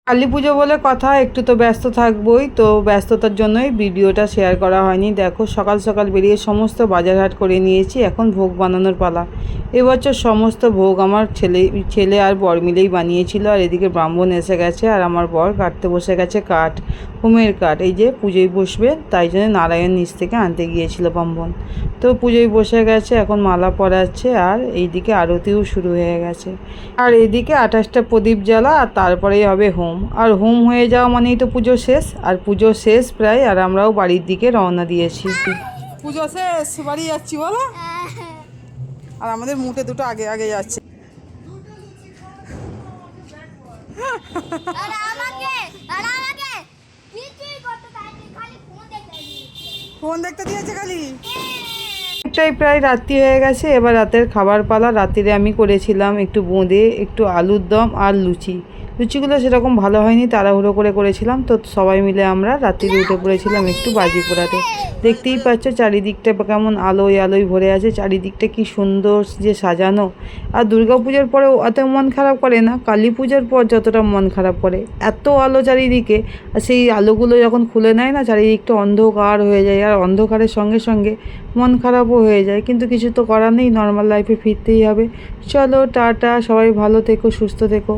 কালী পুজো বলে কথা, একটু তো ব্যস্ত থাকবোই, তো ব্যস্ততার জন্যই ভিডিওটা শেয়ার করা হয়নি। দেখো সকাল সকাল বেরিয়ে সমস্ত বাজারহাট করে নিয়েছি, এখন ভোগ বানানোর পালা। এবছর সমস্ত ভোগ আমার ছেলে আর বর মিলেই বানিয়েছিল। আর এদিকে ব্রাহ্মণ এসে গেছে, আর আমার বর কাটতে বসে গেছে কাঠ, হোমের কাঠ। এই যে পুজোয় বসবে, তাই জন্য নারায়ণ নিচ থেকে আনতে গিয়েছিল ব্রাহ্মণ। তো পুজোয় বসে গেছে, এখন মালা পরাচ্ছে, আর এইদিকে আরতিও শুরু হয়ে গেছে। আর এদিকে 28টা প্রদীপ জ্বালা, আর তারপরেই হবে হোম। আর হোম হয়ে যাওয়া মানেই তো পুজো শেষ। আর পুজো শেষ প্রায়, আর আমরাও বাড়ির দিকে রওনা দিয়েছি। পুজো শেষ, বাড়ি যাচ্ছি বলো। আর আমাদের মুখে দুটো আগে আগে যাচ্ছে। ফোন দেখতে দিয়েছে খালি। প্রায় রাত্রি হয়ে গেছে, এবার রাতের খাবার পালা। রাত্রিরে আমি করেছিলাম একটু বোঁদে, একটু আলুর দম আর লুচি। লুচিগুলো সেরকম ভালো হয়নি, তাড়াহুড়ো করে করেছিলাম। তো সবাই মিলে আমরা রাত্রিরে উঠে পড়েছিলাম একটু বাজি পোড়াতে। দেখতেই পাচ্ছ চারিদিকটা কেমন আলোয় আলোয় ভরে আছে, চারিদিকটা কি সুন্দর যে সাজানো। আর দুর্গা পুজোর পরেও অত মন খারাপ করে না, কালী পুজোর পর যতটা মন খারাপ করে। এত আলো চারিদিকে, আর সেই আলোগুলো যখন খুলে নেয় না, চারিদিকটা অন্ধকার হয়ে যায়। আর অন্ধকারের সঙ্গে সঙ্গে মন খারাপও হয়ে যায়, কিন্তু কিছু তো করার নেই, নর্মাল লাইফে ফিরতেই হবে। চলো টাটা, সবাই ভালো থেকো, সুস্থ থেকো।